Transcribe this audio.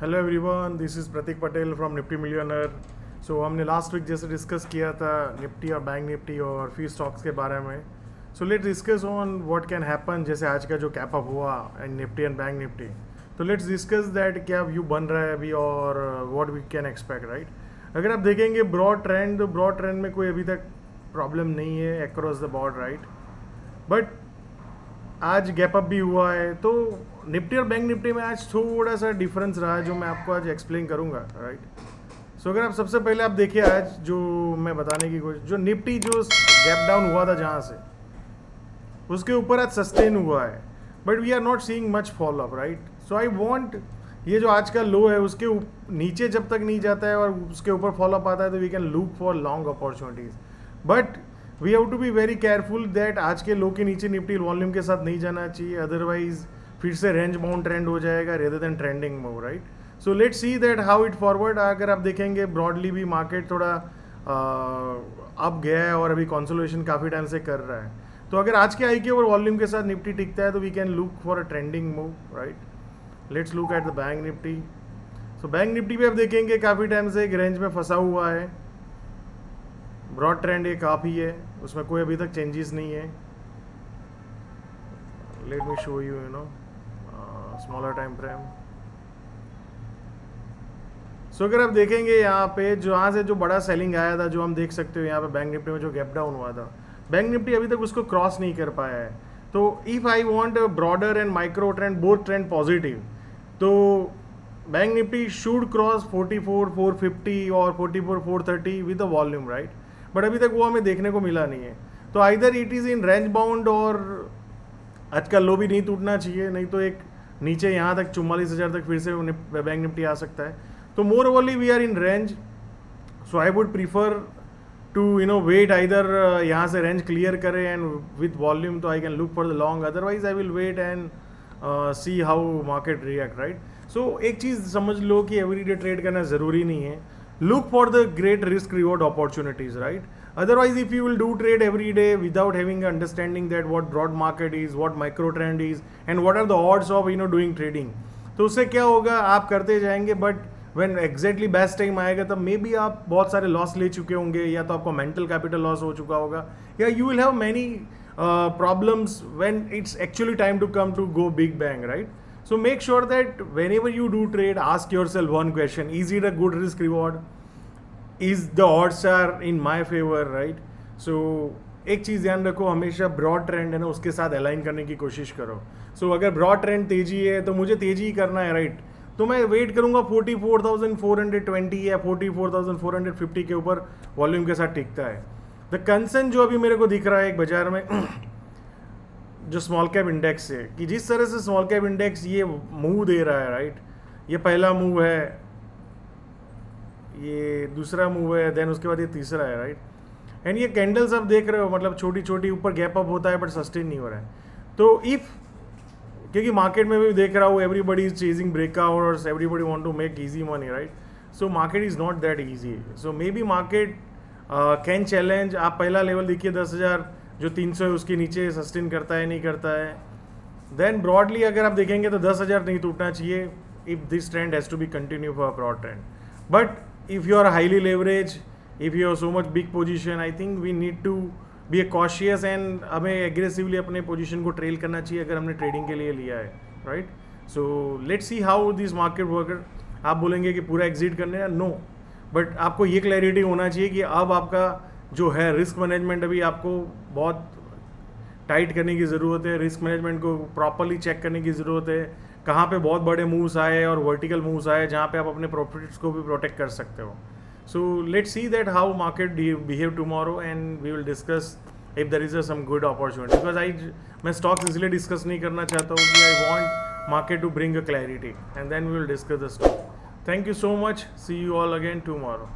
Hello everyone, this is Prateek Patel from Nifty millionaire. So हमने last week जैसे discuss किया था निफ्टी और बैंक निफ्टी और फी स्टॉक्स के बारे में। So let's discuss on what can happen, जैसे आज का जो कैप अप हुआ and Nifty and bank Nifty. तो लेट्स डिस्कस दैट क्या व्यू बन रहा है अभी और what we can expect, right. अगर आप देखेंगे ब्रॉड ट्रेंड, तो ब्रॉड ट्रेंड में कोई अभी तक प्रॉब्लम नहीं है across the board, right. But आज गैप अप भी हुआ है, तो निफ्टी और बैंक निफ्टी में आज थोड़ा सा डिफरेंस रहा है जो मैं आपको आज एक्सप्लेन करूंगा, राइट। सो अगर आप सबसे पहले आप देखिए आज जो मैं बताने की कोशिश, जो निफ्टी जो गैप डाउन हुआ था जहां से, उसके ऊपर आज सस्टेन हुआ है, but we are not seeing much fall up, right. So I want ये जो आज का लो है उसके नीचे जब तक नहीं जाता है और उसके ऊपर फॉलो अप आता है तो we can look for long opportunities. But we have to be very careful that आज के लो के नीचे निफ्टी वॉल्यूम के साथ नहीं जाना चाहिए, अदरवाइज फिर से रेंज बाउंड ट्रेंड हो जाएगा rather than trending move, right. So let's see that how it forward. अगर आप देखेंगे ब्रॉडली भी मार्केट थोड़ा अप गया है और अभी कंसोलिडेशन काफ़ी टाइम से कर रहा है, तो अगर आज के आई के ओवर वॉल्यूम के साथ निफ्टी टिकता है तो we can look for a trending move, right. Let's look at the bank Nifty. So bank Nifty भी आप देखेंगे काफ़ी टाइम से एक रेंज में फंसा हुआ है, ब्रॉड ट्रेंड एक काफ़ी है, उसमें कोई अभी तक चेंजेस नहीं है। Let me show you smaller time frame. So अगर आप देखेंगे यहाँ पे जहाँ से जो बड़ा सेलिंग आया था, जो हम देख सकते हो यहाँ पे बैंक निफ्टी में जो गैप डाउन हुआ था, बैंक निफ्टी अभी तक उसको क्रॉस नहीं कर पाया है। तो if I want broader and micro trend, both trend positive, तो बैंक निफ्टी शुड क्रॉस 44,450 और 44,430 with the volume, right. But अभी तक वो हमें देखने को मिला नहीं है। तो either it is in range bound और आज का लो भी नहीं टूटना चाहिए, नहीं तो एक नीचे यहाँ तक 44,000 तक फिर से बैंक निफ्टी आ सकता है। तो more overly we are in range, so I would prefer to wait either यहाँ से रेंज क्लियर करे एंड विथ वॉल्यूम, तो I can look for the long, otherwise I will wait and see how market react, right. So एक चीज़ समझ लो कि everyday trade करना ज़रूरी नहीं है। Look for the great risk reward opportunities, right? Otherwise, if you will do trade every day without having understanding that what broad market is, what micro trend is, and what are the odds of doing trading, तो उससे क्या होगा, आप करते जाएंगे, but when exactly best time आएगा तब may be आप बहुत सारे लॉस ले चुके होंगे, या तो आपको मेंटल कैपिटल लॉस हो चुका होगा, या you will have many problems when it's actually time to come to go big bang, right. So make sure that whenever you do trade, ask yourself one question: is it a good risk reward? Is the odds are in my favor, right? So एक चीज़ ध्यान रखो, हमेशा broad trend है ना उसके साथ align करने की कोशिश करो। सो अगर ब्रॉड ट्रेंड तेजी है तो मुझे तेजी ही करना है, राइट। तो मैं वेट करूंगा 44,420 या 44,450 के ऊपर वॉल्यूम के साथ टिकता है। द कंसर्न जो अभी मेरे को दिख रहा है एक बाजार में जो स्मॉल कैप इंडेक्स है, कि जिस तरह से स्मॉल कैप इंडेक्स ये मूव दे रहा है, राइट। ये पहला मूव है, ये दूसरा मूव है, देन उसके बाद ये तीसरा है, राइट। एंड ये कैंडल्स आप देख रहे हो, मतलब छोटी छोटी ऊपर गैप अप होता है बट सस्टेन नहीं हो रहा है। तो इफ क्योंकि मार्केट में भी देख रहा हूँ everybody is chasing breakouts, everybody want to make easy money, right. So market is not that easy. So maybe market can challenge. आप पहला लेवल देखिए 10,000 जो 300 है उसके नीचे सस्टेन करता है नहीं करता है। देन ब्रॉडली अगर आप देखेंगे तो 10,000 नहीं टूटना चाहिए if this trend has to be continue for broad trend. But if you are highly leverage, if you are so much big position, I think we need to be a cautious and हमें aggressively अपने position को trail करना चाहिए अगर हमने trading के लिए लिया है, राइट। So let's see how this market worker. आप बोलेंगे कि पूरा एग्जिट करने है, नो, बट आपको ये क्लैरिटी होना चाहिए कि अब आपका जो है रिस्क मैनेजमेंट अभी आपको बहुत टाइट करने की ज़रूरत है। रिस्क मैनेजमेंट को प्रॉपरली चेक करने की ज़रूरत है, कहाँ पे बहुत बड़े मूव्स आए और वर्टिकल मूव्स आए जहाँ पे आप अपने प्रॉफिट्स को भी प्रोटेक्ट कर सकते हो। So let's see that how market behave tomorrow and we will discuss if there is some good opportunity, because मैं स्टॉक्स इसलिए डिस्कस नहीं करना चाहता हूँ कि I want market to bring a clarity and then we will discuss the stock. Thank you so much, see you all again tomorrow.